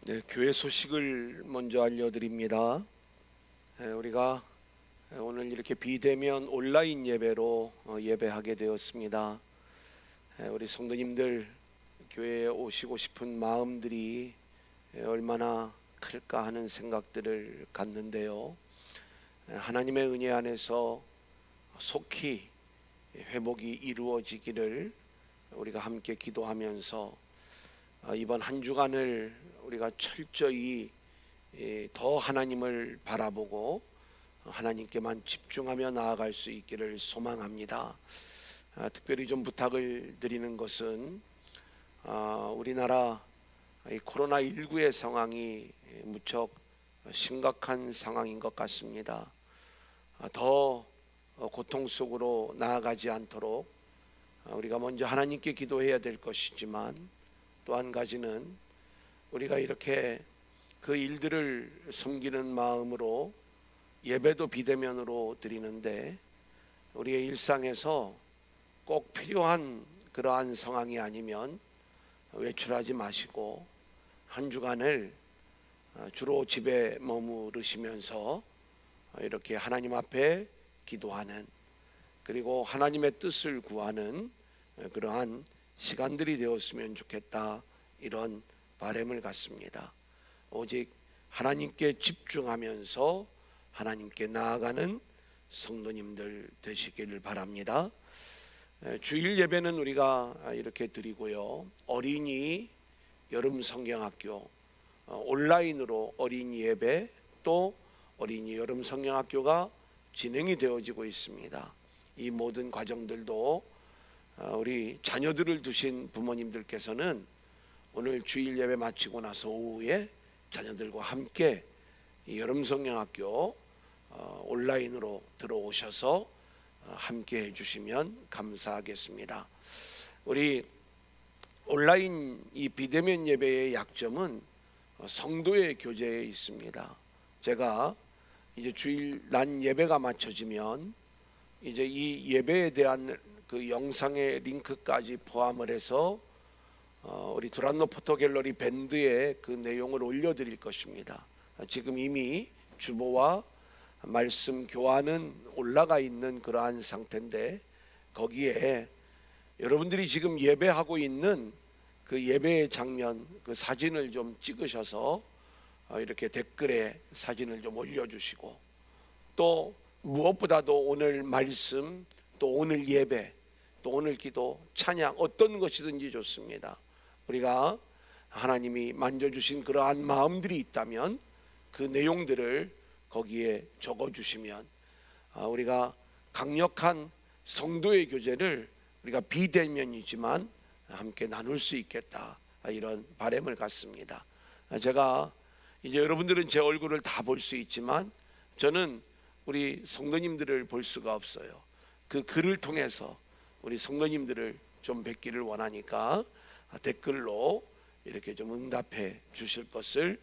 네, 교회 소식을 먼저 알려드립니다. 우리가 오늘 이렇게 비대면 온라인 예배로 예배하게 되었습니다. 우리 성도님들 교회에 오시고 싶은 마음들이 얼마나 클까 하는 생각들을 갖는데요. 하나님의 은혜 안에서 속히 회복이 이루어지기를 우리가 함께 기도하면서 이번 한 주간을 우리가 철저히 더 하나님을 바라보고 하나님께만 집중하며 나아갈 수 있기를 소망합니다. 특별히 좀 부탁을 드리는 것은 우리나라 코로나19의 상황이 무척 심각한 상황인 것 같습니다. 더 고통 속으로 나아가지 않도록 우리가 먼저 하나님께 기도해야 될 것이지만, 또 한 가지는 우리가 이렇게 그 일들을 섬기는 마음으로 예배도 비대면으로 드리는데, 우리의 일상에서 꼭 필요한 그러한 상황이 아니면 외출하지 마시고 한 주간을 주로 집에 머무르시면서 이렇게 하나님 앞에 기도하는, 그리고 하나님의 뜻을 구하는 그러한 시간들이 되었으면 좋겠다, 이런 바람을 갖습니다. 오직 하나님께 집중하면서 하나님께 나아가는 성도님들 되시기를 바랍니다. 주일 예배는 우리가 이렇게 드리고요, 어린이 여름 성경학교 온라인으로 어린이 예배, 또 어린이 여름 성경학교가 진행이 되어지고 있습니다. 이 모든 과정들도 우리 자녀들을 두신 부모님들께서는 오늘 주일 예배 마치고 나서 오후에 자녀들과 함께 이 여름성경학교 온라인으로 들어오셔서 함께 해주시면 감사하겠습니다. 우리 온라인 이 비대면 예배의 약점은 성도의 교제에 있습니다. 제가 이제 주일 난 예배가 마쳐지면 이제 이 예배에 대한 그 영상의 링크까지 포함을 해서 우리 두란노 포토갤러리 밴드에 그 내용을 올려드릴 것입니다. 지금 이미 주보와 말씀 교환은 올라가 있는 그러한 상태인데, 거기에 여러분들이 지금 예배하고 있는 그 예배의 장면, 그 사진을 좀 찍으셔서 이렇게 댓글에 사진을 좀 올려주시고, 또 무엇보다도 오늘 말씀, 또 오늘 예배, 또 오늘 기도, 찬양, 어떤 것이든지 좋습니다. 우리가 하나님이 만져주신 그러한 마음들이 있다면 그 내용들을 거기에 적어주시면 우리가 강력한 성도의 교제를 우리가 비대면이지만 함께 나눌 수 있겠다, 이런 바람을 갖습니다. 제가 이제 여러분들은 제 얼굴을 다 볼 수 있지만 저는 우리 성도님들을 볼 수가 없어요. 그 글을 통해서 우리 성도님들을 좀 뵙기를 원하니까 댓글로 이렇게 좀 응답해 주실 것을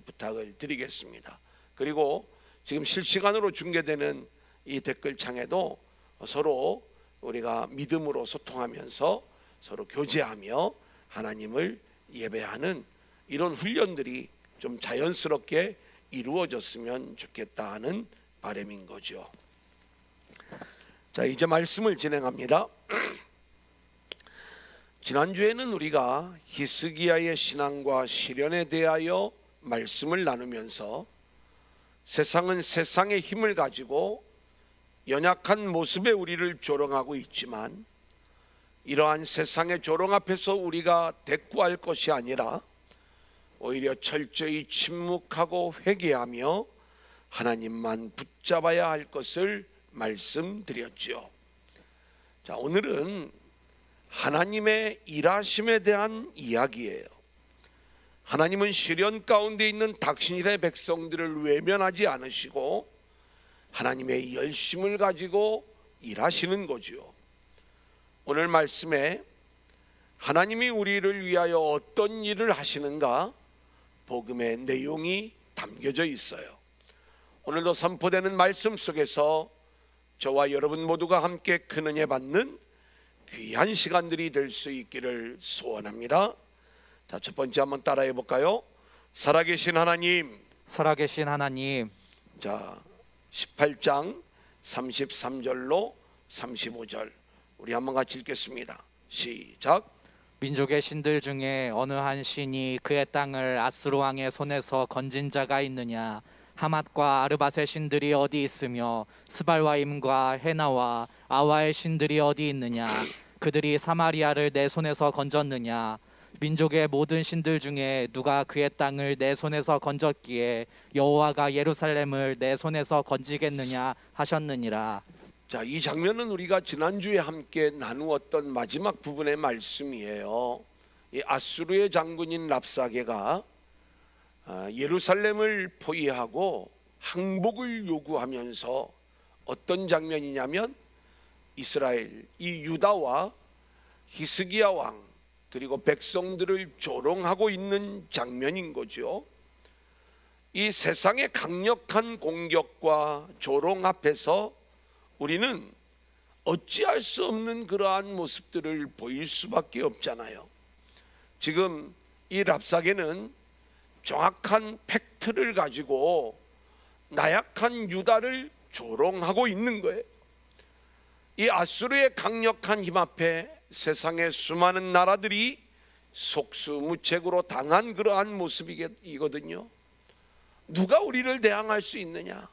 부탁을 드리겠습니다. 그리고 지금 실시간으로 중계되는 이 댓글창에도 서로 우리가 믿음으로 소통하면서 서로 교제하며 하나님을 예배하는 이런 훈련들이 좀 자연스럽게 이루어졌으면 좋겠다 하는 바람인 거죠. 자, 이제 말씀을 진행합니다. 지난주에는 우리가 히스기야의 신앙과 시련에 대하여 말씀을 나누면서 세상은 세상의 힘을 가지고 연약한 모습의 우리를 조롱하고 있지만, 이러한 세상의 조롱 앞에서 우리가 대꾸할 것이 아니라 오히려 철저히 침묵하고 회개하며 하나님만 붙잡아야 할 것을 말씀드렸죠. 자, 오늘은 하나님의 일하심에 대한 이야기예요. 하나님은 시련 가운데 있는 당신의 백성들을 외면하지 않으시고 하나님의 열심을 가지고 일하시는 거지요. 오늘 말씀에 하나님이 우리를 위하여 어떤 일을 하시는가, 복음의 내용이 담겨져 있어요. 오늘도 선포되는 말씀 속에서 저와 여러분 모두가 함께 큰 은혜 받는 귀한 시간들이 될 수 있기를 소원합니다. 자, 첫 번째 한번 따라해 볼까요? 살아계신 하나님, 살아계신 하나님, 자 18장 33절로 35절 우리 한번 같이 읽겠습니다. 시작. 민족의 신들 중에 어느 한 신이 그의 땅을 아스루 왕의 손에서 건진 자가 있느냐? 하맛과 아르밧의 신들이 어디 있으며 스발와임과 헤나와 아와의 신들이 어디 있느냐? 그들이 사마리아를 내 손에서 건졌느냐? 민족의 모든 신들 중에 누가 그의 땅을 내 손에서 건졌기에 여호와가 예루살렘을 내 손에서 건지겠느냐 하셨느니라. 자, 이 장면은 우리가 지난주에 함께 나누었던 마지막 부분의 말씀이에요. 이 아수르의 장군인 랍사게가 예루살렘을 포위하고 항복을 요구하면서 어떤 장면이냐면 이스라엘, 이 유다와 히스기야 왕 그리고 백성들을 조롱하고 있는 장면인 거죠. 이 세상의 강력한 공격과 조롱 앞에서 우리는 어찌할 수 없는 그러한 모습들을 보일 수밖에 없잖아요. 지금 이 랍사게는 정확한 팩트를 가지고 나약한 유다를 조롱하고 있는 거예요. 이 아수르의 강력한 힘 앞에 세상의 수많은 나라들이 속수무책으로 당한 그러한 모습이거든요. 누가 우리를 대항할 수 있느냐?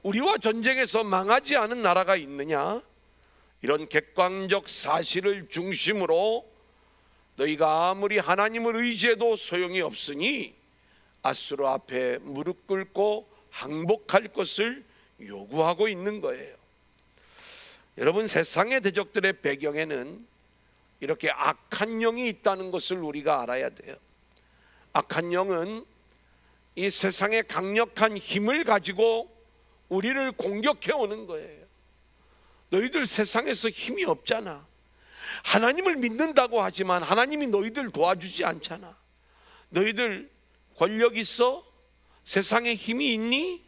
우리와 전쟁에서 망하지 않은 나라가 있느냐? 이런 객관적 사실을 중심으로 너희가 아무리 하나님을 의지해도 소용이 없으니 아수르 앞에 무릎 꿇고 항복할 것을 요구하고 있는 거예요. 여러분, 세상의 대적들의 배경에는 이렇게 악한 영이 있다는 것을 우리가 알아야 돼요. 악한 영은 이 세상의 강력한 힘을 가지고 우리를 공격해 오는 거예요. 너희들 세상에서 힘이 없잖아. 하나님을 믿는다고 하지만 하나님이 너희들 도와주지 않잖아. 너희들 권력 있어? 세상에 힘이 있니?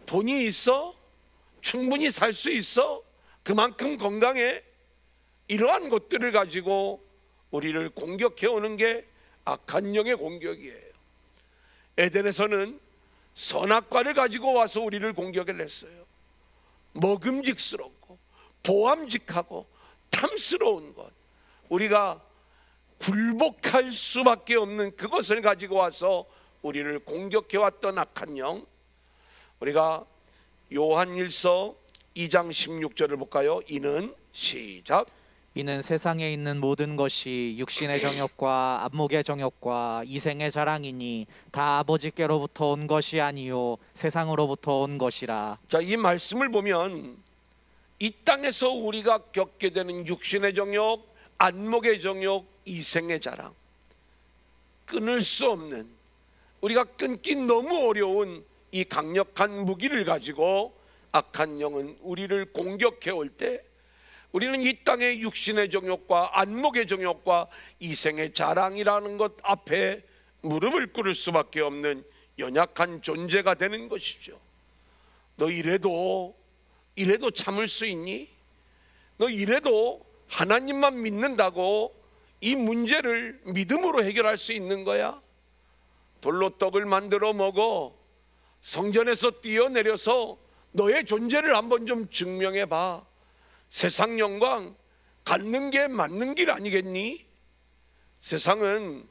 돈이 있어? 충분히 살 수 있어? 그만큼 건강해? 이러한 것들을 가지고 우리를 공격해 오는 게 악한 영의 공격이에요. 에덴에서는 선악과를 가지고 와서 우리를 공격을 했어요. 먹음직스럽고 보암직하고 탐스러운 것, 우리가 굴복할 수밖에 없는 그것을 가지고 와서 우리를 공격해 왔던 악한 영. 우리가 요한일서 2장 16절을 볼까요? 이는 시작. 이는 세상에 있는 모든 것이 육신의 정욕과 안목의 정욕과 이생의 자랑이니 다 아버지께로부터 온 것이 아니요 세상으로부터 온 것이라. 자, 이 말씀을 보면 이 땅에서 우리가 겪게 되는 육신의 정욕, 안목의 정욕, 이생의 자랑, 끊을 수 없는, 우리가 끊기 너무 어려운 이 강력한 무기를 가지고 악한 영은 우리를 공격해 올 때 우리는 이 땅의 육신의 정욕과 안목의 정욕과 이생의 자랑이라는 것 앞에 무릎을 꿇을 수밖에 없는 연약한 존재가 되는 것이죠. 너 이래도 참을 수 있니? 너 이래도 하나님만 믿는다고 이 문제를 믿음으로 해결할 수 있는 거야? 돌로 떡을 만들어 먹어. 성전에서 뛰어내려서 너의 존재를 한번 좀 증명해 봐. 세상 영광 갖는 게 맞는 길 아니겠니? 세상은,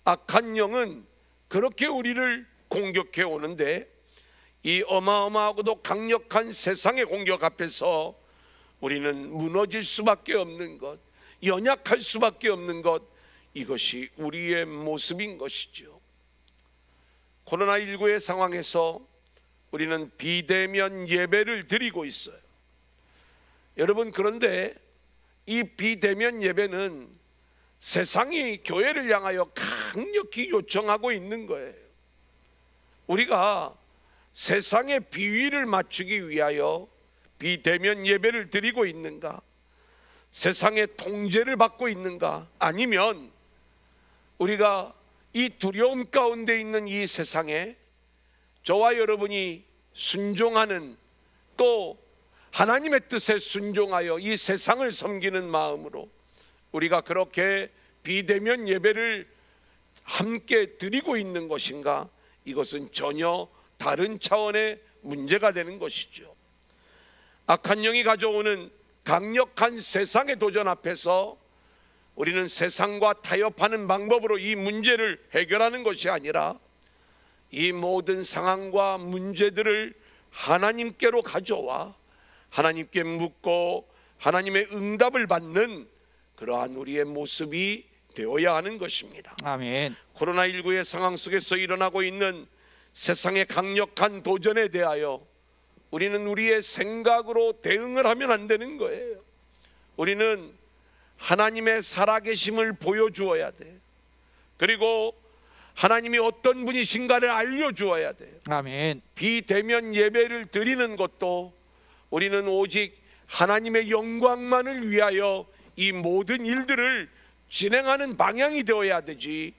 악한 영은 그렇게 우리를 공격해 오는데 이 어마어마하고도 강력한 세상의 공격 앞에서 우리는 무너질 수밖에 없는 것, 연약할 수밖에 없는 것, 이것이 우리의 모습인 것이죠. 코로나19의 상황에서 우리는 비대면 예배를 드리고 있어요. 여러분, 그런데 이 비대면 예배는 세상이 교회를 향하여 강력히 요청하고 있는 거예요. 우리가 세상의 비위를 맞추기 위하여 비대면 예배를 드리고 있는가? 세상의 통제를 받고 있는가? 아니면 우리가 이 두려움 가운데 있는 이 세상에 저와 여러분이 순종하는, 또 하나님의 뜻에 순종하여 이 세상을 섬기는 마음으로 우리가 그렇게 비대면 예배를 함께 드리고 있는 것인가? 이것은 전혀 다른 차원의 문제가 되는 것이죠. 악한 영이 가져오는 강력한 세상의 도전 앞에서 우리는 세상과 타협하는 방법으로 이 문제를 해결하는 것이 아니라 이 모든 상황과 문제들을 하나님께로 가져와 하나님께 묻고 하나님의 응답을 받는 그러한 우리의 모습이 되어야 하는 것입니다. 아멘. 코로나19의 상황 속에서 일어나고 있는 세상의 강력한 도전에 대하여 우리는 우리의 생각으로 대응을 하면 안 되는 거예요. 우리는 하나님의 살아계심을 보여주어야 돼. 그리고 하나님이 어떤 분이신가를 알려주어야 돼요. 아멘. 비대면 예배를 드리는 것도 우리는 오직 하나님의 영광만을 위하여 이 모든 일들을 진행하는 방향이 되어야 되지,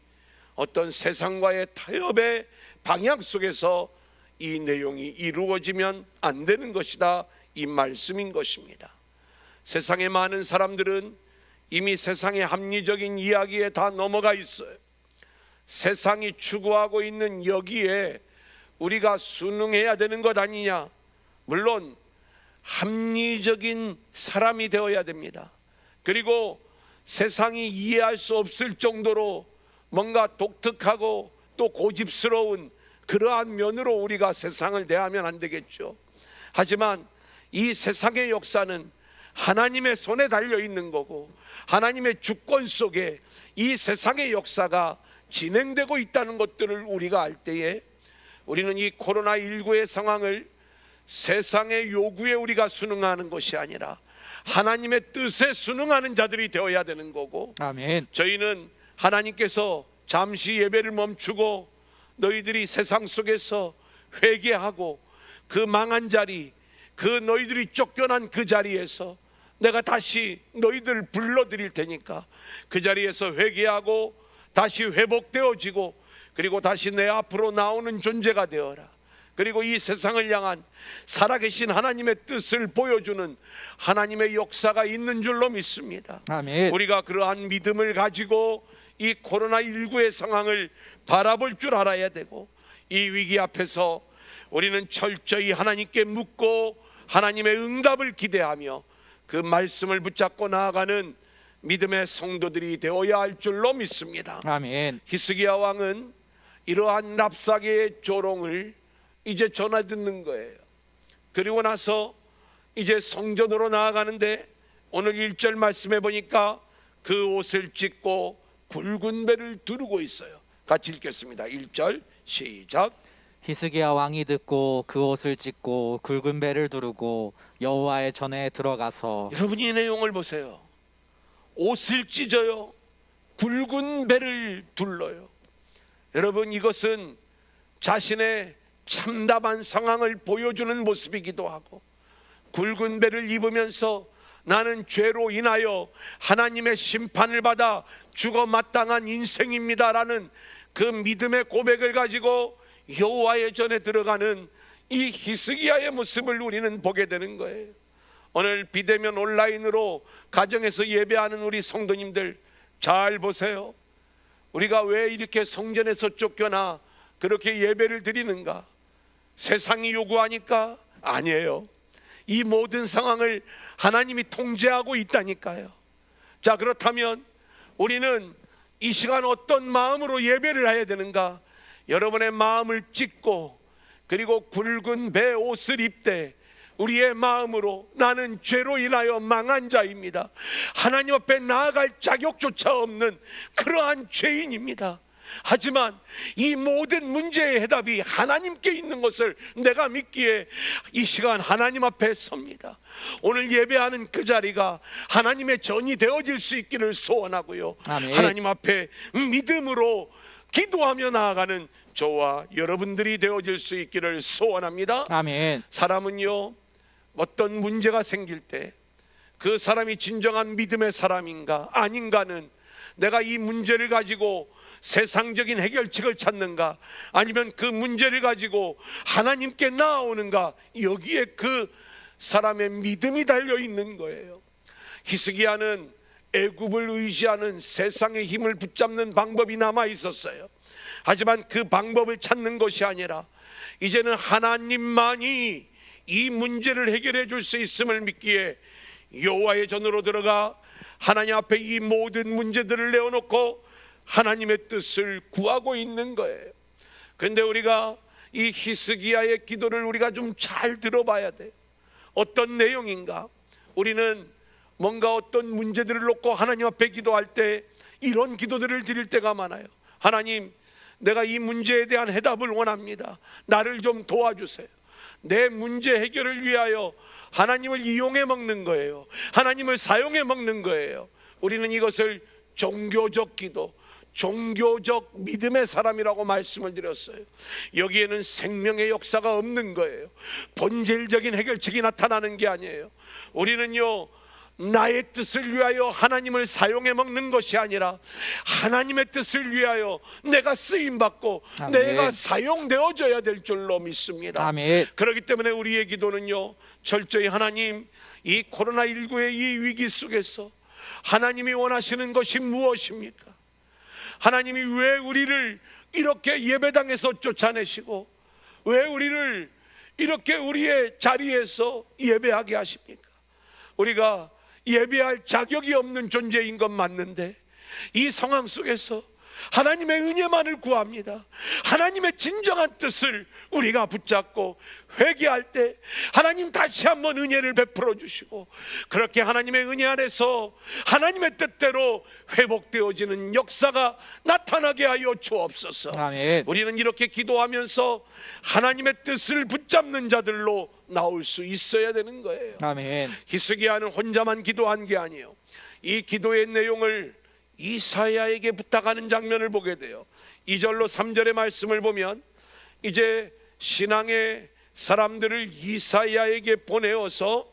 어떤 세상과의 타협의 방향 속에서 이 내용이 이루어지면 안 되는 것이다, 이 말씀인 것입니다. 세상의 많은 사람들은 이미 세상의 합리적인 이야기에 다 넘어가 있어요. 세상이 추구하고 있는 여기에 우리가 순응해야 되는 것 아니냐. 물론 합리적인 사람이 되어야 됩니다. 그리고 세상이 이해할 수 없을 정도로 뭔가 독특하고 또 고집스러운 그러한 면으로 우리가 세상을 대하면 안 되겠죠. 하지만 이 세상의 역사는 하나님의 손에 달려 있는 거고, 하나님의 주권 속에 이 세상의 역사가 진행되고 있다는 것들을 우리가 알 때에 우리는 이 코로나19의 상황을 세상의 요구에 우리가 순응하는 것이 아니라 하나님의 뜻에 순응하는 자들이 되어야 되는 거고, 아멘. 저희는 하나님께서 잠시 예배를 멈추고 너희들이 세상 속에서 회개하고 그 망한 자리, 그 너희들이 쫓겨난 그 자리에서 내가 다시 너희들 불러드릴 테니까 그 자리에서 회개하고 다시 회복되어지고 그리고 다시 내 앞으로 나오는 존재가 되어라. 그리고 이 세상을 향한 살아계신 하나님의 뜻을 보여주는 하나님의 역사가 있는 줄로 믿습니다. 아멘. 우리가 그러한 믿음을 가지고 이 코로나19의 상황을 바라볼 줄 알아야 되고, 이 위기 앞에서 우리는 철저히 하나님께 묻고 하나님의 응답을 기대하며 그 말씀을 붙잡고 나아가는 믿음의 성도들이 되어야 할 줄로 믿습니다. 아멘. 히스기야 왕은 이러한 랍사게의 조롱을 이제 전해 듣는 거예요. 그리고 나서 이제 성전으로 나아가는데 오늘 1절 말씀해 보니까 그 옷을 찢고 굵은 배를 두르고 있어요. 같이 읽겠습니다. 1절 시작. 히스기야 왕이 듣고 그 옷을 찢고 굵은 배를 두르고 여호와의 전에 들어가서. 여러분 이 내용을 보세요. 옷을 찢어요. 굵은 배를 둘러요. 여러분 이것은 자신의 참담한 상황을 보여주는 모습이기도 하고, 굵은 배를 입으면서 나는 죄로 인하여 하나님의 심판을 받아 죽어 마땅한 인생입니다라는 그 믿음의 고백을 가지고 여호와의 전에 들어가는 이 히스기야의 모습을 우리는 보게 되는 거예요. 오늘 비대면 온라인으로 가정에서 예배하는 우리 성도님들 잘 보세요. 우리가 왜 이렇게 성전에서 쫓겨나 그렇게 예배를 드리는가? 세상이 요구하니까? 아니에요. 이 모든 상황을 하나님이 통제하고 있다니까요. 자, 그렇다면 우리는 이 시간 어떤 마음으로 예배를 해야 되는가? 여러분의 마음을 찢고 그리고 굵은 배 옷을 입되 우리의 마음으로 나는 죄로 인하여 망한 자입니다, 하나님 앞에 나아갈 자격조차 없는 그러한 죄인입니다. 하지만 이 모든 문제의 해답이 하나님께 있는 것을 내가 믿기에 이 시간 하나님 앞에 섭니다. 오늘 예배하는 그 자리가 하나님의 전이 되어질 수 있기를 소원하고요. 아멘. 하나님 앞에 믿음으로 기도하며 나아가는 저와 여러분들이 되어질 수 있기를 소원합니다. 아멘. 사람은요, 어떤 문제가 생길 때 그 사람이 진정한 믿음의 사람인가 아닌가는 내가 이 문제를 가지고 세상적인 해결책을 찾는가 아니면 그 문제를 가지고 하나님께 나아오는가, 여기에 그 사람의 믿음이 달려 있는 거예요. 히스기야는 애굽을 의지하는 세상의 힘을 붙잡는 방법이 남아 있었어요. 하지만 그 방법을 찾는 것이 아니라 이제는 하나님만이 이 문제를 해결해 줄 수 있음을 믿기에 여호와의 전으로 들어가 하나님 앞에 이 모든 문제들을 내어놓고 하나님의 뜻을 구하고 있는 거예요. 그런데 우리가 이 히스기야의 기도를 우리가 좀 잘 들어봐야 돼요. 어떤 내용인가? 우리는 뭔가 어떤 문제들을 놓고 하나님 앞에 기도할 때 이런 기도들을 드릴 때가 많아요. 하나님, 내가 이 문제에 대한 해답을 원합니다. 나를 좀 도와주세요. 내 문제 해결을 위하여 하나님을 이용해 먹는 거예요. 하나님을 사용해 먹는 거예요. 우리는 이것을 종교적 기도, 종교적 믿음의 사람이라고 말씀을 드렸어요. 여기에는 생명의 역사가 없는 거예요. 본질적인 해결책이 나타나는 게 아니에요. 우리는요, 나의 뜻을 위하여 하나님을 사용해 먹는 것이 아니라 하나님의 뜻을 위하여 내가 쓰임받고 아멘. 내가 사용되어져야 될 줄로 믿습니다. 아멘. 그렇기 때문에 우리의 기도는요, 철저히 하나님, 이 코로나19의 이 위기 속에서 하나님이 원하시는 것이 무엇입니까? 하나님이 왜 우리를 이렇게 예배당에서 쫓아내시고 왜 우리를 이렇게 우리의 자리에서 예배하게 하십니까? 우리가 예배할 자격이 없는 존재인 건 맞는데 이 상황 속에서 하나님의 은혜만을 구합니다. 하나님의 진정한 뜻을 우리가 붙잡고 회개할 때 하나님 다시 한번 은혜를 베풀어 주시고 그렇게 하나님의 은혜 안에서 하나님의 뜻대로 회복되어지는 역사가 나타나게 하여 주옵소서. 아멘. 우리는 이렇게 기도하면서 하나님의 뜻을 붙잡는 자들로 나올 수 있어야 되는 거예요. 아멘. 히스기야는 혼자만 기도한 게 아니에요. 이 기도의 내용을 이사야에게 부탁하는 장면을 보게 돼요. 2절로 3절의 말씀을 보면 이제 신앙의 사람들을 이사야에게 보내어서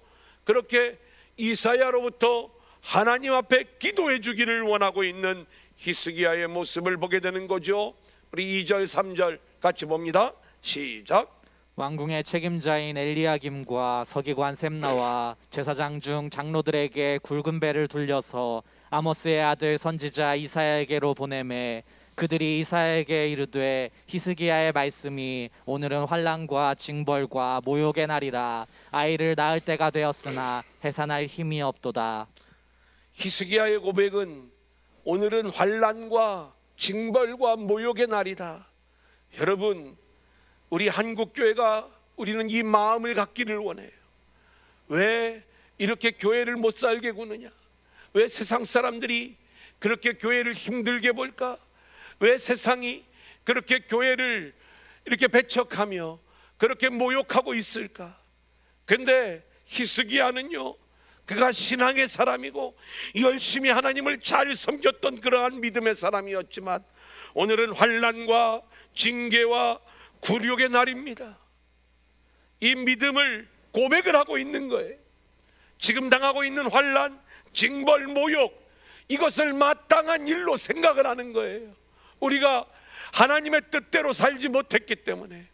그렇게 이사야로부터 하나님 앞에 기도해 주기를 원하고 있는 히스기야의 모습을 보게 되는 거죠. 우리 2절 3절 같이 봅니다. 시작. 왕궁의 책임자인 엘리야김과 서기관 셈나와 제사장 중 장로들에게 굵은 배를 둘려서 아모스의 아들 선지자 이사야에게로 보내매 그들이 이사야에게 이르되 히스기야의 말씀이 오늘은 환난과 징벌과 모욕의 날이라 아이를 낳을 때가 되었으나 해산할 힘이 없도다. 히스기야의 고백은 오늘은 환난과 징벌과 모욕의 날이다. 여러분, 우리 한국교회가 우리는 이 마음을 갖기를 원해요. 왜 이렇게 교회를 못 살게 구느냐? 왜 세상 사람들이 그렇게 교회를 힘들게 볼까? 왜 세상이 그렇게 교회를 이렇게 배척하며 그렇게 모욕하고 있을까? 근데 히스기야는요, 그가 신앙의 사람이고 열심히 하나님을 잘 섬겼던 그러한 믿음의 사람이었지만 오늘은 환난과 징계와 굴욕의 날입니다. 이 믿음을 고백을 하고 있는 거예요. 지금 당하고 있는 환난, 징벌, 모욕, 이것을 마땅한 일로 생각을 하는 거예요. 우리가 하나님의 뜻대로 살지 못했기 때문에,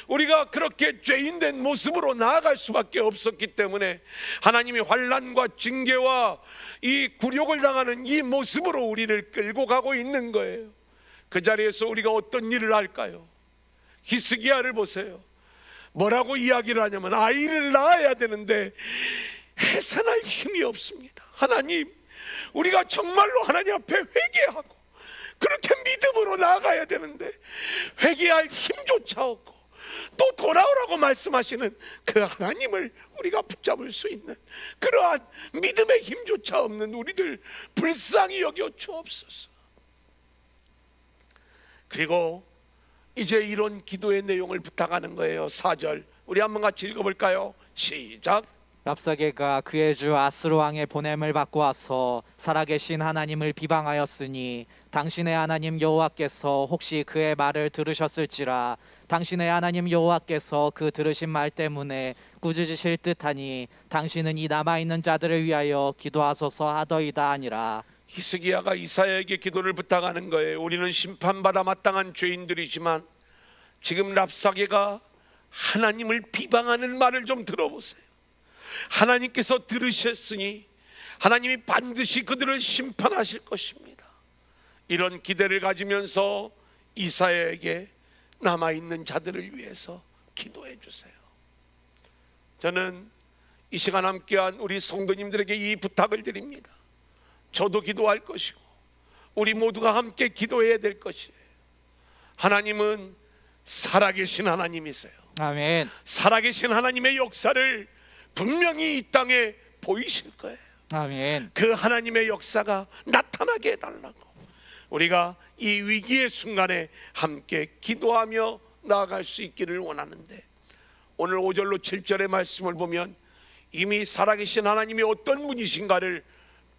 우리가 그렇게 죄인된 모습으로 나아갈 수밖에 없었기 때문에 하나님이 환난과 징계와 이 굴욕을 당하는 이 모습으로 우리를 끌고 가고 있는 거예요. 그 자리에서 우리가 어떤 일을 할까요? 히스기야를 보세요. 뭐라고 이야기를 하냐면 아이를 낳아야 되는데 해산할 힘이 없습니다. 하나님, 우리가 정말로 하나님 앞에 회개하고 그렇게 믿음으로 나아가야 되는데 회개할 힘조차 없고 또 돌아오라고 말씀하시는 그 하나님을 우리가 붙잡을 수 있는 그러한 믿음의 힘조차 없는 우리들 불쌍히 여겨 주옵소서. 그리고 이제 이런 기도의 내용을 부탁하는 거예요. 4절 우리 한번 같이 읽어볼까요? 시작. 랍사게가 그의 주 아스로 왕의 보냄을 받고 와서 살아계신 하나님을 비방하였으니 당신의 하나님 여호와께서 혹시 그의 말을 들으셨을지라. 당신의 하나님 여호와께서 그 들으신 말 때문에 꾸짖으실 듯하니 당신은 이 남아있는 자들을 위하여 기도하소서 하더이다 하니라. 히스기야가 이사야에게 기도를 부탁하는 거예요. 우리는 심판받아 마땅한 죄인들이지만 지금 랍사게가 하나님을 비방하는 말을 좀 들어보세요. 하나님께서 들으셨으니 하나님이 반드시 그들을 심판하실 것입니다. 이런 기대를 가지면서 이사야에게 남아있는 자들을 위해서 기도해 주세요. 저는 이 시간 함께한 우리 성도님들에게 이 부탁을 드립니다. 저도 기도할 것이고 우리 모두가 함께 기도해야 될 것이에요. 하나님은 살아계신 하나님이세요. 아멘. 살아계신 하나님의 역사를 분명히 이 땅에 보이실 거예요. 아멘. 그 하나님의 역사가 나타나게 해달라고 우리가 이 위기의 순간에 함께 기도하며 나아갈 수 있기를 원하는데, 오늘 5절로 7절의 말씀을 보면 이미 살아계신 하나님이 어떤 분이신가를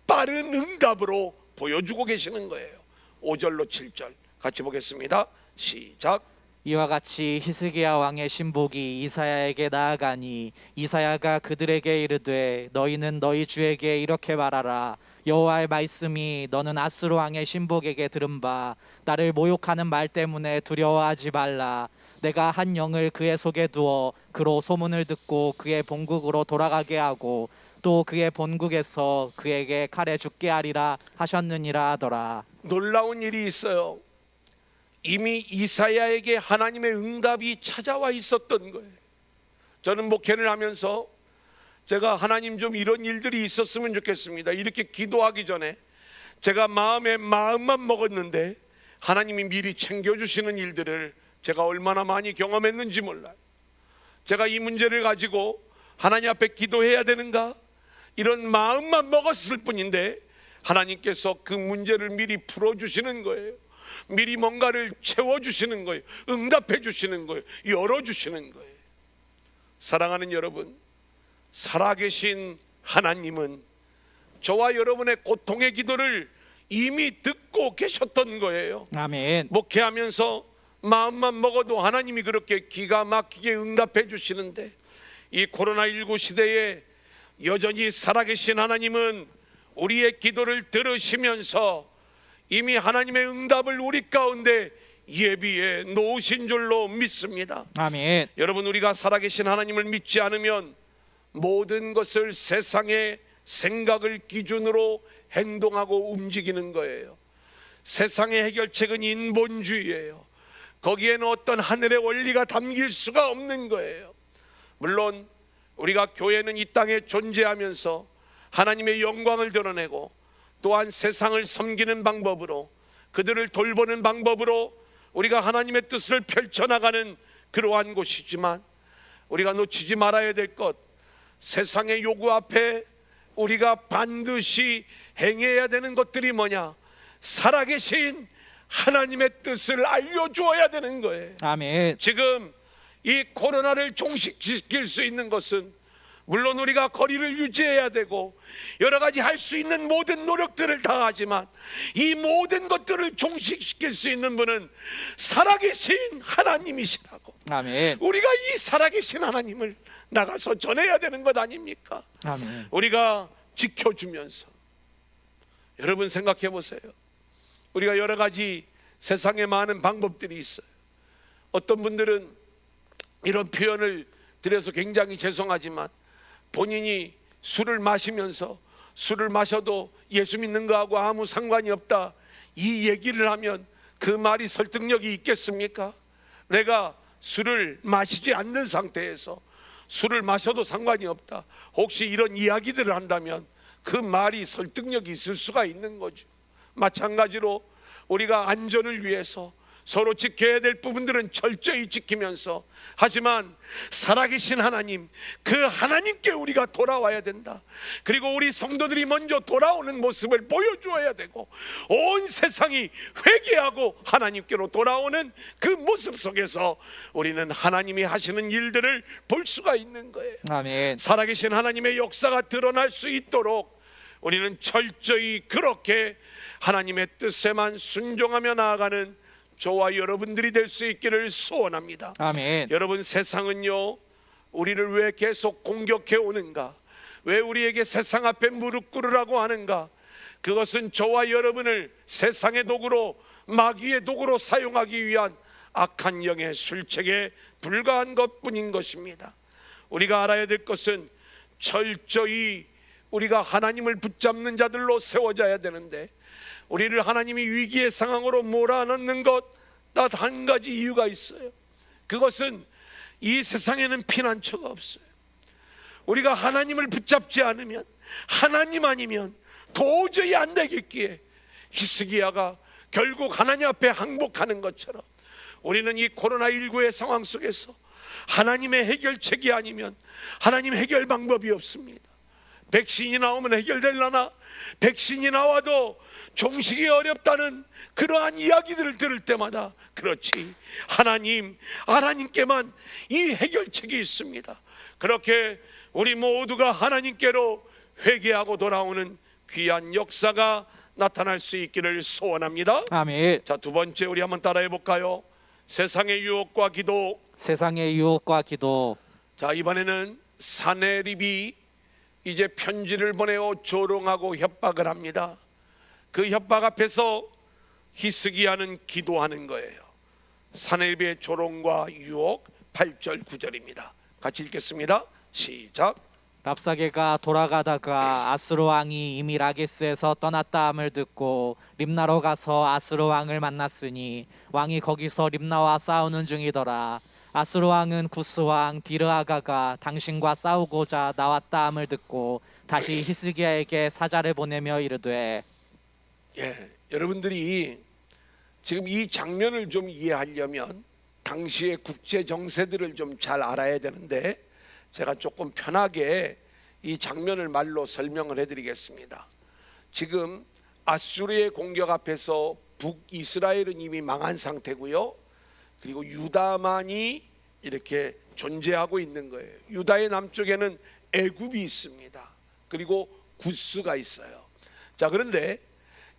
빠른 응답으로 보여주고 계시는 거예요. 5절로 7절 같이 보겠습니다. 시작. 이와 같이 히스기야 왕의 신복이 이사야에게 나아가니 이사야가 그들에게 이르되 너희는 너희 주에게 이렇게 말하라. 여호와의 말씀이 너는 아스루 왕의 신복에게 들은 바 나를 모욕하는 말 때문에 두려워하지 말라. 내가 한 영을 그의 속에 두어 그로 소문을 듣고 그의 본국으로 돌아가게 하고 또 그의 본국에서 그에게 칼에 죽게 하리라 하셨느니라 하더라. 놀라운 일이 있어요. 이미 이사야에게 하나님의 응답이 찾아와 있었던 거예요. 저는 목회를 하면서 제가 하나님 좀 이런 일들이 있었으면 좋겠습니다. 이렇게 기도하기 전에 제가 마음만 먹었는데 하나님이 미리 챙겨주시는 일들을 제가 얼마나 많이 경험했는지 몰라요. 제가 이 문제를 가지고 하나님 앞에 기도해야 되는가 이런 마음만 먹었을 뿐인데 하나님께서 그 문제를 미리 풀어주시는 거예요. 미리 뭔가를 채워주시는 거예요. 응답해 주시는 거예요. 열어주시는 거예요. 사랑하는 여러분, 살아계신 하나님은 저와 여러분의 고통의 기도를 이미 듣고 계셨던 거예요. 아멘. 목회하면서 마음만 먹어도 하나님이 그렇게 기가 막히게 응답해 주시는데, 이 코로나19 시대에 여전히 살아계신 하나님은 우리의 기도를 들으시면서 이미 하나님의 응답을 우리 가운데 예비해 놓으신 줄로 믿습니다. 아멘. 여러분, 우리가 살아계신 하나님을 믿지 않으면 모든 것을 세상의 생각을 기준으로 행동하고 움직이는 거예요. 세상의 해결책은 인본주의예요. 거기에는 어떤 하늘의 원리가 담길 수가 없는 거예요. 물론 우리가 교회는 이 땅에 존재하면서 하나님의 영광을 드러내고 또한 세상을 섬기는 방법으로, 그들을 돌보는 방법으로 우리가 하나님의 뜻을 펼쳐나가는 그러한 곳이지만, 우리가 놓치지 말아야 될 것, 세상의 요구 앞에 우리가 반드시 행해야 되는 것들이 뭐냐? 살아계신 하나님의 뜻을 알려주어야 되는 거예요. 아멘. 지금 이 코로나를 종식시킬 수 있는 것은 물론 우리가 거리를 유지해야 되고 여러 가지 할 수 있는 모든 노력들을 다하지만, 이 모든 것들을 종식시킬 수 있는 분은 살아계신 하나님이시라고. 아멘. 우리가 이 살아계신 하나님을 나가서 전해야 되는 것 아닙니까? 아멘. 우리가 지켜주면서, 여러분 생각해 보세요. 우리가 여러 가지 세상에 많은 방법들이 있어요. 어떤 분들은 이런 표현을 드려서 굉장히 죄송하지만, 본인이 술을 마시면서 술을 마셔도 예수 믿는 거하고 아무 상관이 없다, 이 얘기를 하면 그 말이 설득력이 있겠습니까? 내가 술을 마시지 않는 상태에서 술을 마셔도 상관이 없다, 혹시 이런 이야기들을 한다면 그 말이 설득력이 있을 수가 있는 거죠. 마찬가지로 우리가 안전을 위해서 서로 지켜야 될 부분들은 철저히 지키면서, 하지만 살아계신 하나님, 그 하나님께 우리가 돌아와야 된다. 그리고 우리 성도들이 먼저 돌아오는 모습을 보여주어야 되고, 온 세상이 회개하고 하나님께로 돌아오는 그 모습 속에서 우리는 하나님이 하시는 일들을 볼 수가 있는 거예요. 아멘. 살아계신 하나님의 역사가 드러날 수 있도록 우리는 철저히 그렇게 하나님의 뜻에만 순종하며 나아가는 저와 여러분들이 될 수 있기를 소원합니다. 아멘. 여러분, 세상은요, 우리를 왜 계속 공격해 오는가? 왜 우리에게 세상 앞에 무릎 꿇으라고 하는가? 그것은 저와 여러분을 세상의 도구로, 마귀의 도구로 사용하기 위한 악한 영의 술책에 불과한 것뿐인 것입니다. 우리가 알아야 될 것은 철저히 우리가 하나님을 붙잡는 자들로 세워져야 되는데, 우리를 하나님이 위기의 상황으로 몰아넣는 것 딱 한 가지 이유가 있어요. 그것은 이 세상에는 피난처가 없어요. 우리가 하나님을 붙잡지 않으면, 하나님 아니면 도저히 안 되겠기에 히스기야가 결국 하나님 앞에 항복하는 것처럼, 우리는 이 코로나19의 상황 속에서 하나님의 해결책이 아니면 하나님 해결 방법이 없습니다. 백신이 나오면 해결될라나, 백신이 나와도 종식이 어렵다는 그러한 이야기들을 들을 때마다, 그렇지, 하나님께만 이 해결책이 있습니다. 그렇게 우리 모두가 하나님께로 회개하고 돌아오는 귀한 역사가 나타날 수 있기를 소원합니다. 아멘. 자, 두 번째 우리 한번 따라해 볼까요? 세상의 유혹과 기도. 세상의 유혹과 기도. 자, 이번에는 사내립이 이제 편지를 보내어 조롱하고 협박을 합니다. 그 협박 앞에서 히스기야는 기도하는 거예요. 사내립의 조롱과 유혹, 8절 9절입니다. 같이 읽겠습니다. 시작. 랍사게가 돌아가다가 아수르 왕이 이미 라기스에서 떠났다 함을 듣고 림나로 가서 아수르 왕을 만났으니 왕이 거기서 림나와 싸우는 중이더라. 아수르 왕은 구스 왕 디르아가가 당신과 싸우고자 나왔다 함을 듣고 다시 히스기야에게 사자를 보내며 이르되, 여러분들이 지금 이 장면을 좀 이해하려면 당시의 국제 정세들을 좀 잘 알아야 되는데, 제가 조금 편하게 이 장면을 말로 설명을 해드리겠습니다. 지금 아수르의 공격 앞에서 북이스라엘은 이미 망한 상태고요, 그리고 유다만이 이렇게 존재하고 있는 거예요. 유다의 남쪽에는 애굽이 있습니다. 그리고 구스가 있어요. 자, 그런데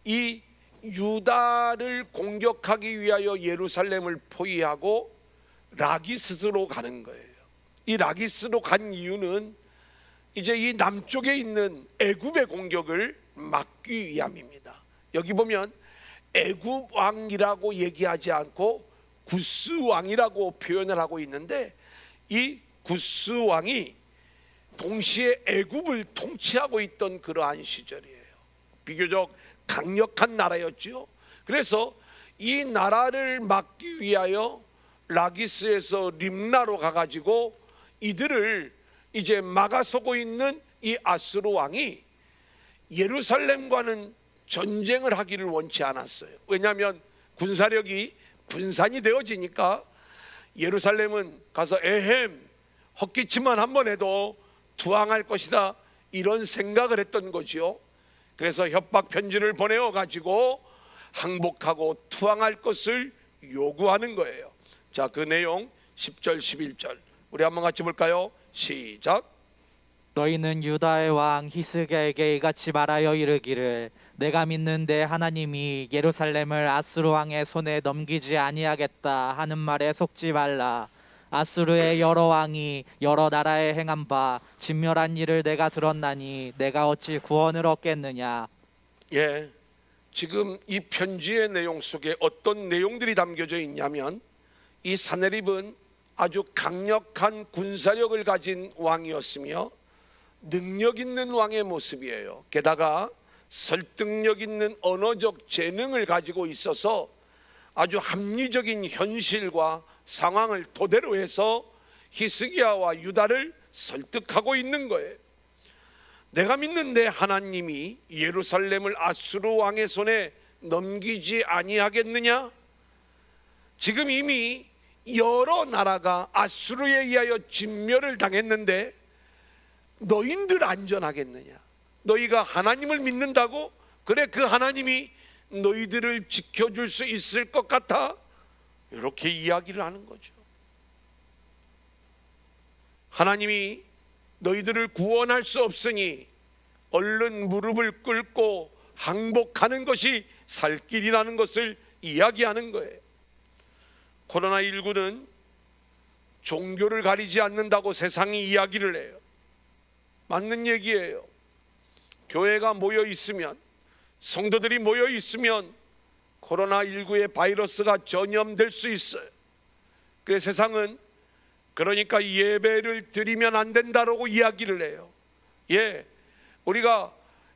이 유다를 공격하기 위하여 예루살렘을 포위하고 라기스로 가는 거예요. 이 라기스로 간 이유는 이제 이 남쪽에 있는 애굽의 공격을 막기 위함입니다. 여기 보면 애굽 왕이라고 얘기하지 않고 구스 왕이라고 표현을 하고 있는데, 이 구스 왕이 동시에 애굽을 통치하고 있던 그러한 시절이에요. 비교적 강력한 나라였죠. 그래서 이 나라를 막기 위하여 라기스에서 림나로 가가지고 이들을 이제 막아서고 있는 이 아수르 왕이 예루살렘과는 전쟁을 하기를 원치 않았어요. 왜냐하면 군사력이 분산이 되어지니까 예루살렘은 가서 헛기침만 한번 해도 투항할 것이다, 이런 생각을 했던 거지요. 그래서 협박 편지를 보내어 가지고 항복하고 투항할 것을 요구하는 거예요. 자, 그 내용 10절 11절 우리 한번 같이 볼까요? 시작. 너희는 유다의 왕 히스기야에게 이같이 말하여 이르기를, 내가 믿는 내 하나님이 예루살렘을 아수르 왕의 손에 넘기지 아니하겠다 하는 말에 속지 말라. 아수르의 여러 왕이 여러 나라에 행한 바 진멸한 일을 내가 들었나니 내가 어찌 구원을 얻겠느냐. 지금 이 편지의 내용 속에 어떤 내용들이 담겨져 있냐면, 이 사네립은 아주 강력한 군사력을 가진 왕이었으며 능력 있는 왕의 모습이에요. 게다가 설득력 있는 언어적 재능을 가지고 있어서 아주 합리적인 현실과 상황을 토대로 해서 히스기야와 유다를 설득하고 있는 거예요. 내가 믿는 내 하나님이 예루살렘을 아수르 왕의 손에 넘기지 아니하겠느냐? 지금 이미 여러 나라가 아수르에 의하여 진멸을 당했는데 너희들 안전하겠느냐? 너희가 하나님을 믿는다고? 그래, 그 하나님이 너희들을 지켜줄 수 있을 것 같아? 이렇게 이야기를 하는 거죠. 하나님이 너희들을 구원할 수 없으니 얼른 무릎을 꿇고 항복하는 것이 살 길이라는 것을 이야기하는 거예요. 코로나19는 종교를 가리지 않는다고 세상이 이야기를 해요. 맞는 얘기예요. 교회가 모여 있으면, 성도들이 모여 있으면 코로나19의 바이러스가 전염될 수 있어요. 그래서 세상은 그러니까 예배를 드리면 안 된다라고 이야기를 해요. 우리가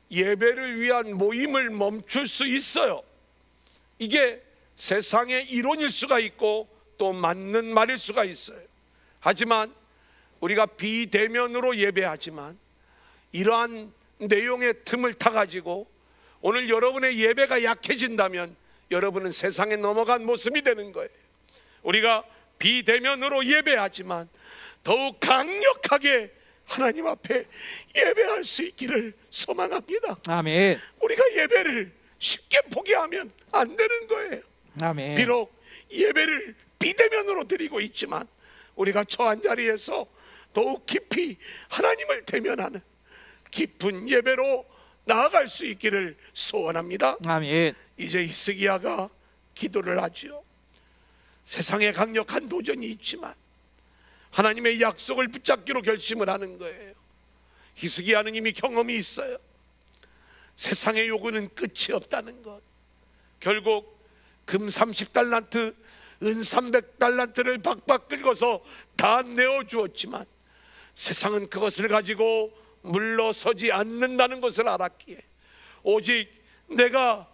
예배를 위한 모임을 멈출 수 있어요. 이게 세상의 이론일 수가 있고 또 맞는 말일 수가 있어요. 하지만 우리가 비대면으로 예배하지만 이러한 내용의 틈을 타가지고 오늘 여러분의 예배가 약해진다면 여러분은 세상에 넘어간 모습이 되는 거예요. 우리가 비대면으로 예배하지만 더욱 강력하게 하나님 앞에 예배할 수 있기를 소망합니다. 아멘. 우리가 예배를 쉽게 포기하면 안 되는 거예요. 아멘. 비록 예배를 비대면으로 드리고 있지만 우리가 처한 자리에서 더욱 깊이 하나님을 대면하는 깊은 예배로 나아갈 수 있기를 소원합니다. 아멘. 이제 히스기야가 기도를 하지요. 세상에 강력한 도전이 있지만 하나님의 약속을 붙잡기로 결심을 하는 거예요. 히스기야는 이미 경험이 있어요. 세상의 요구는 끝이 없다는 것. 결국 금 30달란트, 은 300달란트를 박박 긁어서 다 내어주었지만 세상은 그것을 가지고 물러서지 않는다는 것을 알았기에 오직 내가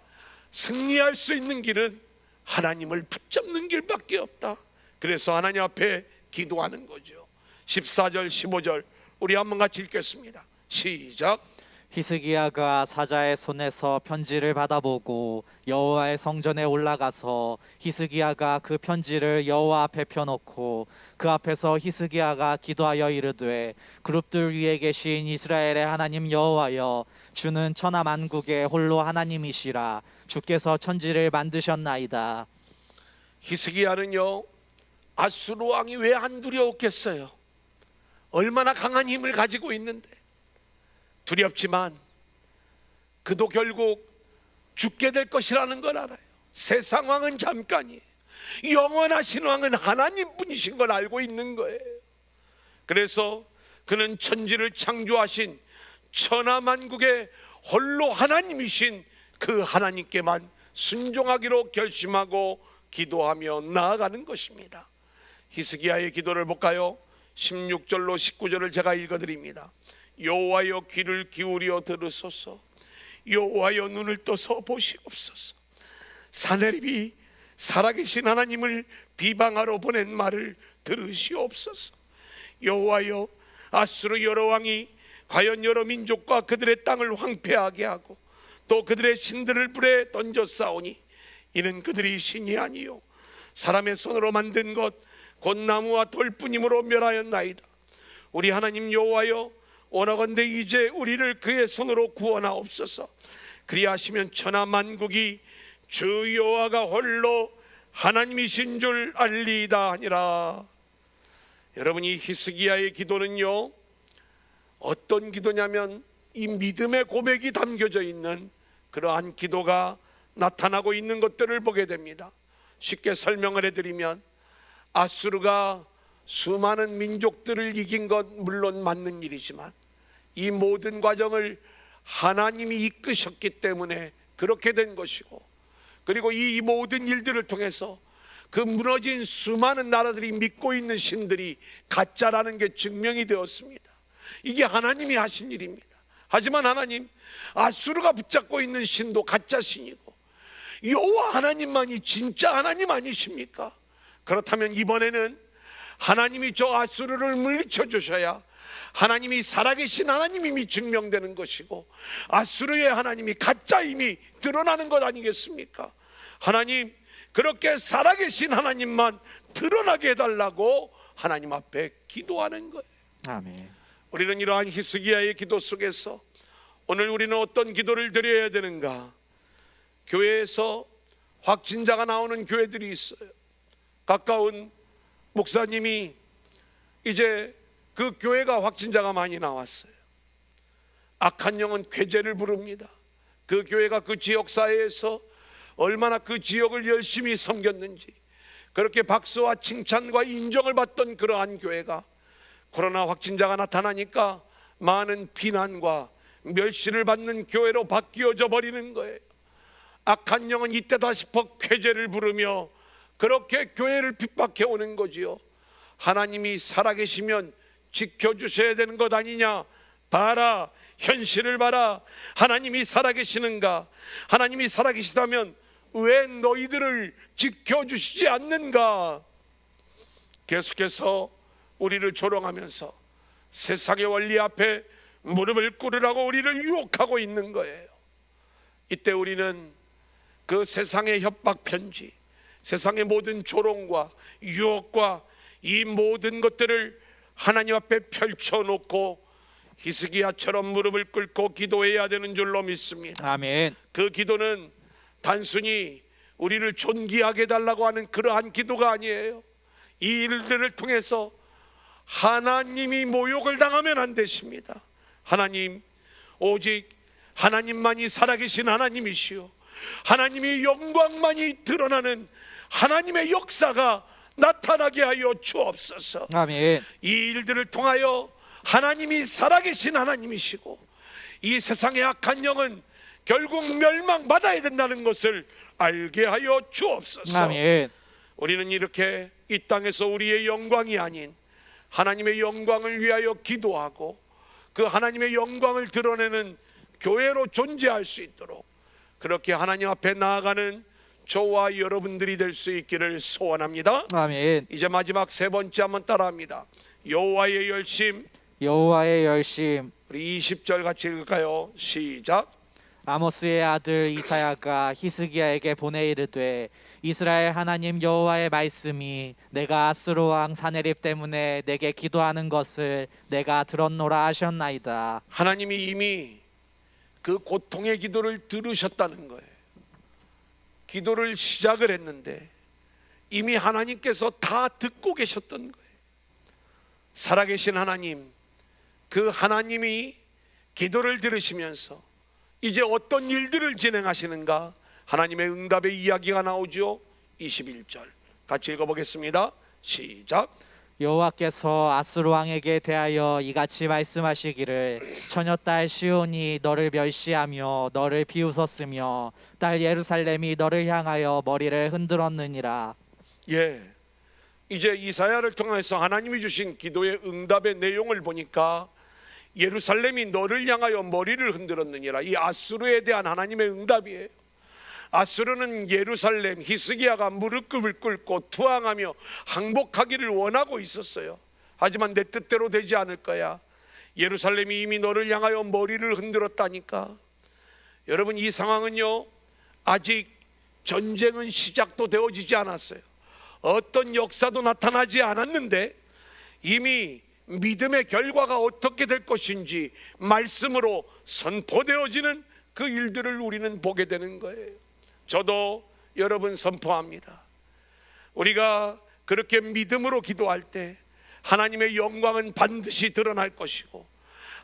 승리할 수 있는 길은 하나님을 붙잡는 길밖에 없다. 그래서 하나님 앞에 기도하는 거죠. 14절 15절 우리 한번 같이 읽겠습니다. 시작. 히스기야가 사자의 손에서 편지를 받아보고 여호와의 성전에 올라가서 히스기야가 그 편지를 여호와 앞에 펴놓고 그 앞에서 히스기야가 기도하여 이르되 그룹들 위에 계신 이스라엘의 하나님 여호와여 주는 천하 만국의 홀로 하나님이시라 주께서 천지를 만드셨나이다. 히스기야는요 아수르 왕이 왜 안 두려웠겠어요? 얼마나 강한 힘을 가지고 있는데 두렵지만 그도 결국 죽게 될 것이라는 걸 알아요. 세상 왕은 잠깐이에요. 영원하신 왕은 하나님뿐이신 걸 알고 있는 거예요. 그래서 그는 천지를 창조하신 천하만국의 홀로 하나님이신 그 하나님께만 순종하기로 결심하고 기도하며 나아가는 것입니다. 히스기야의 기도를 볼까요? 16절로 19절을 제가 읽어드립니다. 여호와여 귀를 기울여 들으소서. 여호와여 눈을 떠서 보시옵소서. 사내립이 살아계신 하나님을 비방하러 보낸 말을 들으시옵소서. 여호와여 아수르 여러 왕이 과연 여러 민족과 그들의 땅을 황폐하게 하고 또 그들의 신들을 불에 던져 싸우니 이는 그들이 신이 아니요 사람의 손으로 만든 것 곧 나무와 돌뿐이므로 멸하였나이다. 우리 하나님 여호와여 원하건대 이제 우리를 그의 손으로 구원하옵소서. 그리하시면 천하 만국이 주 여호와가 홀로 하나님이신 줄 알리이다 하니라. 여러분 이 히스기야의 기도는요 어떤 기도냐면 이 믿음의 고백이 담겨져 있는 그러한 기도가 나타나고 있는 것들을 보게 됩니다. 쉽게 설명을 해드리면 아수르가 수많은 민족들을 이긴 것 물론 맞는 일이지만 이 모든 과정을 하나님이 이끄셨기 때문에 그렇게 된 것이고 그리고 이 모든 일들을 통해서 그 무너진 수많은 나라들이 믿고 있는 신들이 가짜라는 게 증명이 되었습니다. 이게 하나님이 하신 일입니다. 하지만 하나님 아수르가 붙잡고 있는 신도 가짜 신이고 여호와 하나님만이 진짜 하나님 아니십니까? 그렇다면 이번에는 하나님이 저 아수르를 물리쳐 주셔야 하나님이 살아계신 하나님임이 증명되는 것이고 아수르의 하나님이 가짜임이 드러나는 것 아니겠습니까? 하나님 그렇게 살아계신 하나님만 드러나게 해달라고 하나님 앞에 기도하는 거예요. 아멘. 우리는 이러한 히스기야의 기도 속에서 오늘 우리는 어떤 기도를 드려야 되는가? 교회에서 확진자가 나오는 교회들이 있어요. 가까운 목사님이 이제 그 교회가 확진자가 많이 나왔어요. 악한 영은 쾌재를 부릅니다. 그 교회가 그 지역 사회에서 얼마나 그 지역을 열심히 섬겼는지 그렇게 박수와 칭찬과 인정을 받던 그러한 교회가 코로나 확진자가 나타나니까 많은 비난과 멸시를 받는 교회로 바뀌어져 버리는 거예요. 악한 영은 이때다 싶어 쾌재를 부르며 그렇게 교회를 핍박해 오는 거지요. 하나님이 살아계시면 지켜주셔야 되는 것 아니냐? 봐라 현실을 봐라. 하나님이 살아계시는가? 하나님이 살아계시다면 왜 너희들을 지켜주시지 않는가? 계속해서 우리를 조롱하면서 세상의 원리 앞에 무릎을 꿇으라고 우리를 유혹하고 있는 거예요. 이때 우리는 그 세상의 협박 편지, 세상의 모든 조롱과 유혹과 이 모든 것들을 하나님 앞에 펼쳐놓고 히스기야처럼 무릎을 꿇고 기도해야 되는 줄로 믿습니다. 아멘. 그 기도는 단순히 우리를 존귀하게 해달라고 하는 그러한 기도가 아니에요. 이 일들을 통해서 하나님이 모욕을 당하면 안 되십니다. 하나님, 오직 하나님만이 살아계신 하나님이시오, 하나님의 영광만이 드러나는 하나님의 역사가 나타나게 하여 주옵소서. 아멘. 이 일들을 통하여 하나님이 살아계신 하나님이시고 이 세상의 악한 영은 결국 멸망받아야 된다는 것을 알게 하여 주옵소서. 아멘. 우리는 이렇게 이 땅에서 우리의 영광이 아닌 하나님의 영광을 위하여 기도하고 그 하나님의 영광을 드러내는 교회로 존재할 수 있도록 그렇게 하나님 앞에 나아가는 저와 여러분들이 될 수 있기를 소원합니다. 아멘. 이제 마지막 세 번째 한번 따라합니다. 여호와의 열심. 여호와의 열심. 우리 20절 같이 읽을까요? 시작. 아모스의 아들 이사야가 히스기야에게 보내 이르되 이스라엘 하나님 여호와의 말씀이 내가 아수르 왕 사네립 때문에 내게 기도하는 것을 내가 들었노라 하셨나이다. 하나님이 이미 그 고통의 기도를 들으셨다는 거예요. 기도를 시작을 했는데 이미 하나님께서 다 듣고 계셨던 거예요. 살아계신 하나님, 그 하나님이 기도를 들으시면서 이제 어떤 일들을 진행하시는가? 하나님의 응답의 이야기가 나오죠. 21절 같이 읽어보겠습니다. 시작. 여호와께서 아수르 왕에게 대하여 이같이 말씀하시기를 처녀딸 시온이 너를 멸시하며 너를 비웃었으며 딸 예루살렘이 너를 향하여 머리를 흔들었느니라. 예, 이제 이사야를 통해서 하나님이 주신 기도의 응답의 내용을 보니까 예루살렘이 너를 향하여 머리를 흔들었느니라. 이 아수르에 대한 하나님의 응답이에요. 아수르는 예루살렘 히스기야가 무릎을 꿇고 투항하며 항복하기를 원하고 있었어요. 하지만 내 뜻대로 되지 않을 거야. 예루살렘이 이미 너를 향하여 머리를 흔들었다니까. 여러분, 이 상황은요, 아직 전쟁은 시작도 되어지지 않았어요. 어떤 역사도 나타나지 않았는데 이미 믿음의 결과가 어떻게 될 것인지 말씀으로 선포되어지는 그 일들을 우리는 보게 되는 거예요. 저도 여러분 선포합니다. 우리가 그렇게 믿음으로 기도할 때 하나님의 영광은 반드시 드러날 것이고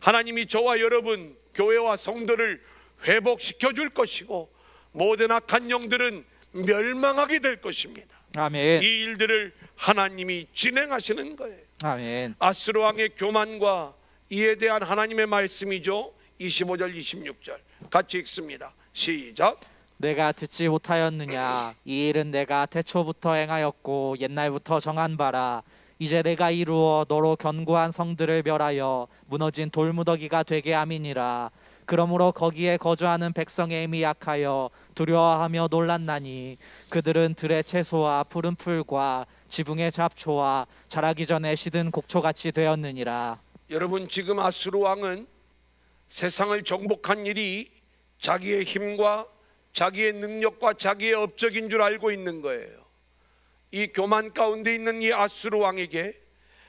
하나님이 저와 여러분 교회와 성도를 회복시켜 줄 것이고 모든 악한 영들은 멸망하게 될 것입니다. 아멘. 이 일들을 하나님이 진행하시는 거예요. 아멘. 아수르 왕의 교만과 이에 대한 하나님의 말씀이죠. 25절 26절 같이 읽습니다. 시작. 내가 듣지 못하였느냐? 이 일은 내가 태초부터 행하였고 옛날부터 정한 바라. 이제 내가 이루어 너로 견고한 성들을 멸하여 무너진 돌무더기가 되게 함이니라. 그러므로 거기에 거주하는 백성의 힘이 약하여 두려워하며 놀랐나니 그들은 들의 채소와 푸른 풀과 지붕의 잡초와 자라기 전에 시든 곡초같이 되었느니라. 여러분, 지금 아수르 왕은 세상을 정복한 일이 자기의 힘과 자기의 능력과 자기의 업적인 줄 알고 있는 거예요. 이 교만 가운데 있는 이 아수르 왕에게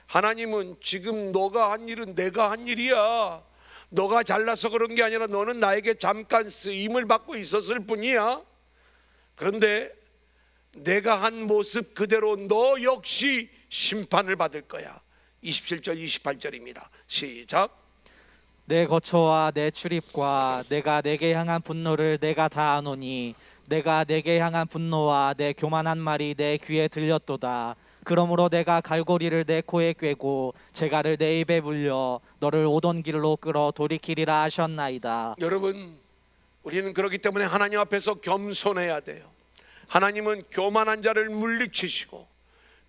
하나님은 지금 너가 한 일은 내가 한 일이야. 너가 잘나서 그런 게 아니라 너는 나에게 잠깐 쓰임을 받고 있었을 뿐이야. 그런데 내가 한 모습 그대로 너 역시 심판을 받을 거야. 27절 28절입니다. 시작. 내 거처와 내 출입과 내가 내게 향한 분노를 내가 다 아노니 내가 내게 향한 분노와 내 교만한 말이 내 귀에 들렸도다. 그러므로 내가 갈고리를 내 코에 꿰고 재갈을 내 입에 물려 너를 오던 길로 끌어 돌이키리라 하셨나이다. 여러분, 우리는 그렇기 때문에 하나님 앞에서 겸손해야 돼요. 하나님은 교만한 자를 물리치시고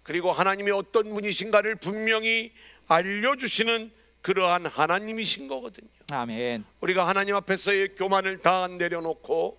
그리고 하나님이 어떤 분이신가를 분명히 알려주시는 그러한 하나님이신 거거든요. 아멘. 우리가 하나님 앞에서의 교만을 다 내려놓고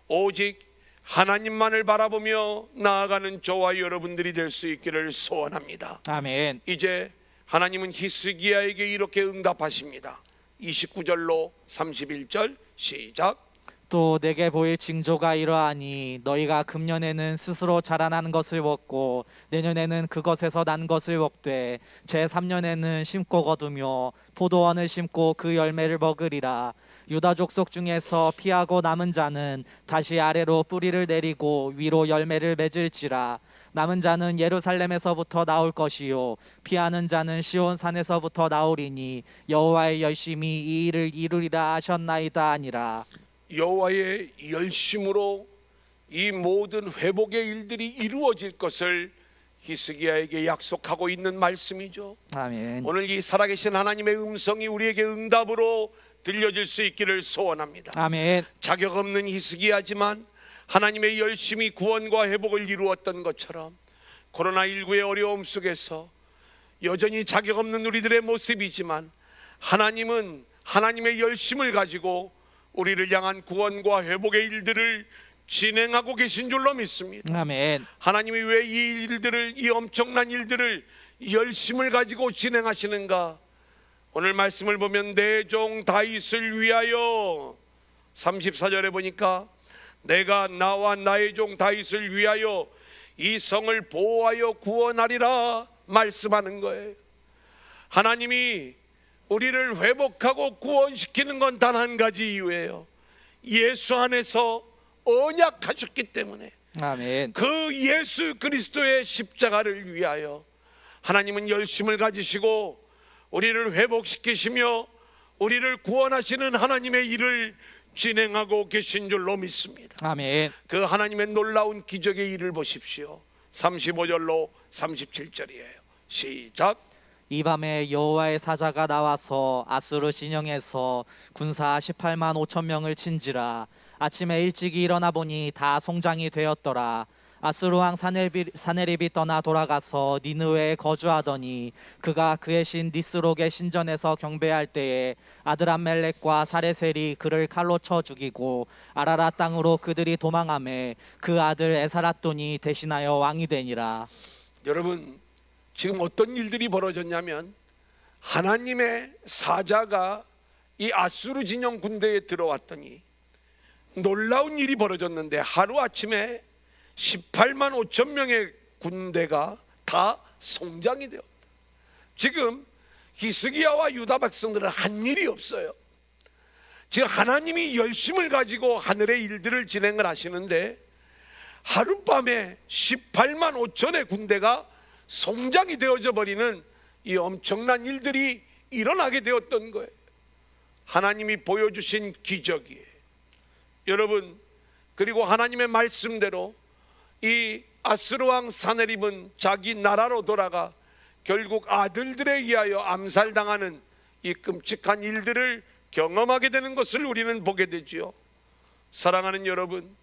오직 하나님만을 바라보며 나아가는 저와 여러분들이 될 수 있기를 소원합니다. 아멘. 이제 하나님은 히스기야에게 이렇게 응답하십니다. 29절로 31절 시작. 또 내게 보일 징조가 이러하니 너희가 금년에는 스스로 자라난 것을 먹고 내년에는 그것에서 난 것을 먹되 제3년에는 심고 거두며 포도원을 심고 그 열매를 먹으리라. 유다 족속 중에서 피하고 남은 자는 다시 아래로 뿌리를 내리고 위로 열매를 맺을지라. 남은 자는 예루살렘에서부터 나올 것이요 피하는 자는 시온 산에서부터 나오리니 여호와의 열심히 이 일을 이루리라 하셨나이다 아니라. 여호와의 열심으로 이 모든 회복의 일들이 이루어질 것을 히스기야에게 약속하고 있는 말씀이죠. 아멘. 오늘 이 살아계신 하나님의 음성이 우리에게 응답으로 들려질 수 있기를 소원합니다. 아멘. 자격 없는 히스기야지만 하나님의 열심히 구원과 회복을 이루었던 것처럼 코로나19의 어려움 속에서 여전히 자격 없는 우리들의 모습이지만 하나님은 하나님의 열심을 가지고 우리를 향한 구원과 회복의 일들을 진행하고 계신 줄로 믿습니다. 아멘. 하나님이 왜 이 일들을, 이 엄청난 일들을 열심을 가지고 진행하시는가? 오늘 말씀을 보면 내 종 다윗을 위하여 34절에 보니까 내가 나와 나의 종 다윗을 위하여 이 성을 보호하여 구원하리라 말씀하는 거예요. 하나님이 우리를 회복하고 구원시키는 건 단 한 가지 이유예요. 예수 안에서 언약하셨기 때문에 아멘. 그 예수 그리스도의 십자가를 위하여 하나님은 열심을 가지시고 우리를 회복시키시며 우리를 구원하시는 하나님의 일을 진행하고 계신 줄로 믿습니다. 아멘. 그 하나님의 놀라운 기적의 일을 보십시오. 35절로 37절이에요. 시작. 이 밤에 여호와의 사자가 나와서 아수르 진영에서 군사 18만 5천 명을 친지라. 아침에 일찍이 일어나 보니 다 송장이 되었더라. 아수르 왕 사네립이 떠나 돌아가서 니느웨에 거주하더니 그가 그의 신 니스록의 신전에서 경배할 때에 아드람멜렉과 사레셀이 그를 칼로 쳐 죽이고 아라라 땅으로 그들이 도망하매 그 아들 에사라돈이 대신하여 왕이 되니라. 여러분, 지금 어떤 일들이 벌어졌냐면 하나님의 사자가 이 아수르 진영 군대에 들어왔더니 놀라운 일이 벌어졌는데 하루아침에 18만 5천 명의 군대가 다 성장이 되었다. 지금 히스기야와 유다 백성들은 한 일이 없어요. 지금 하나님이 열심을 가지고 하늘의 일들을 진행을 하시는데 하룻밤에 18만 5천의 군대가 성장이 되어져 버리는 이 엄청난 일들이 일어나게 되었던 거예요. 하나님이 보여주신 기적이에요. 여러분, 그리고 하나님의 말씀대로 이 아스루 왕 사네립은 자기 나라로 돌아가 결국 아들들에 의하여 암살당하는 이 끔찍한 일들을 경험하게 되는 것을 우리는 보게 되지요. 사랑하는 여러분,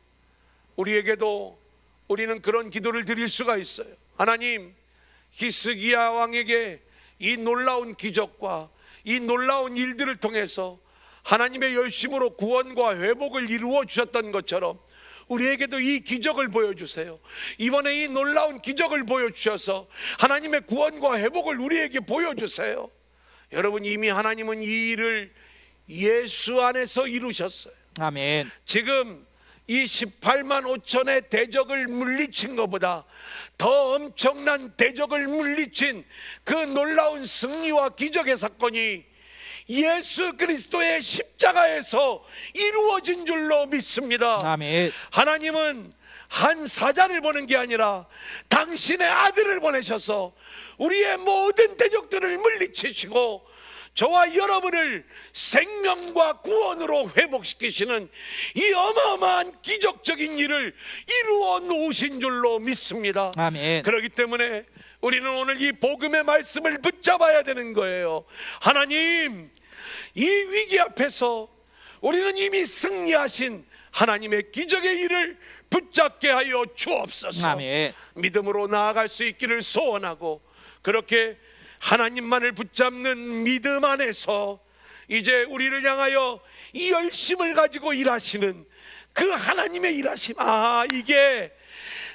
우리에게도 우리는 그런 기도를 드릴 수가 있어요. 하나님, 히스기야 왕에게 이 놀라운 기적과 이 놀라운 일들을 통해서 하나님의 열심으로 구원과 회복을 이루어 주셨던 것처럼 우리에게도 이 기적을 보여주세요. 이번에 이 놀라운 기적을 보여주셔서 하나님의 구원과 회복을 우리에게 보여주세요. 여러분, 이미 하나님은 이 일을 예수 안에서 이루셨어요. 아멘. 지금 이 18만 5천의 대적을 물리친 것보다 더 엄청난 대적을 물리친 그 놀라운 승리와 기적의 사건이 예수 그리스도의 십자가에서 이루어진 줄로 믿습니다. 아멘. 하나님은 한 사자를 보낸 게 아니라 당신의 아들을 보내셔서 우리의 모든 대적들을 물리치시고 저와 여러분을 생명과 구원으로 회복시키시는 이 어마어마한 기적적인 일을 이루어 놓으신 줄로 믿습니다. 아멘. 그렇기 때문에 우리는 오늘 이 복음의 말씀을 붙잡아야 되는 거예요. 하나님, 이 위기 앞에서 우리는 이미 승리하신 하나님의 기적의 일을 붙잡게 하여 주옵소서. 아멘. 믿음으로 나아갈 수 있기를 소원하고, 그렇게 하나님만을 붙잡는 믿음 안에서 이제 우리를 향하여 이 열심을 가지고 일하시는 그 하나님의 일하심, 이게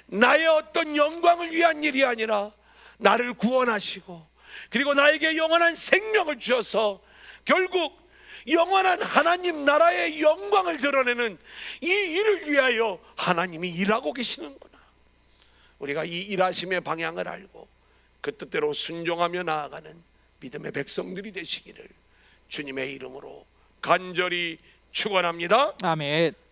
나의 어떤 영광을 위한 일이 아니라 나를 구원하시고 그리고 나에게 영원한 생명을 주셔서 결국 영원한 하나님 나라의 영광을 드러내는 이 일을 위하여 하나님이 일하고 계시는구나. 우리가 이 일하심의 방향을 알고 그 뜻대로 순종하며 나아가는 믿음의 백성들이 되시기를 주님의 이름으로 간절히 축원합니다. 아멘.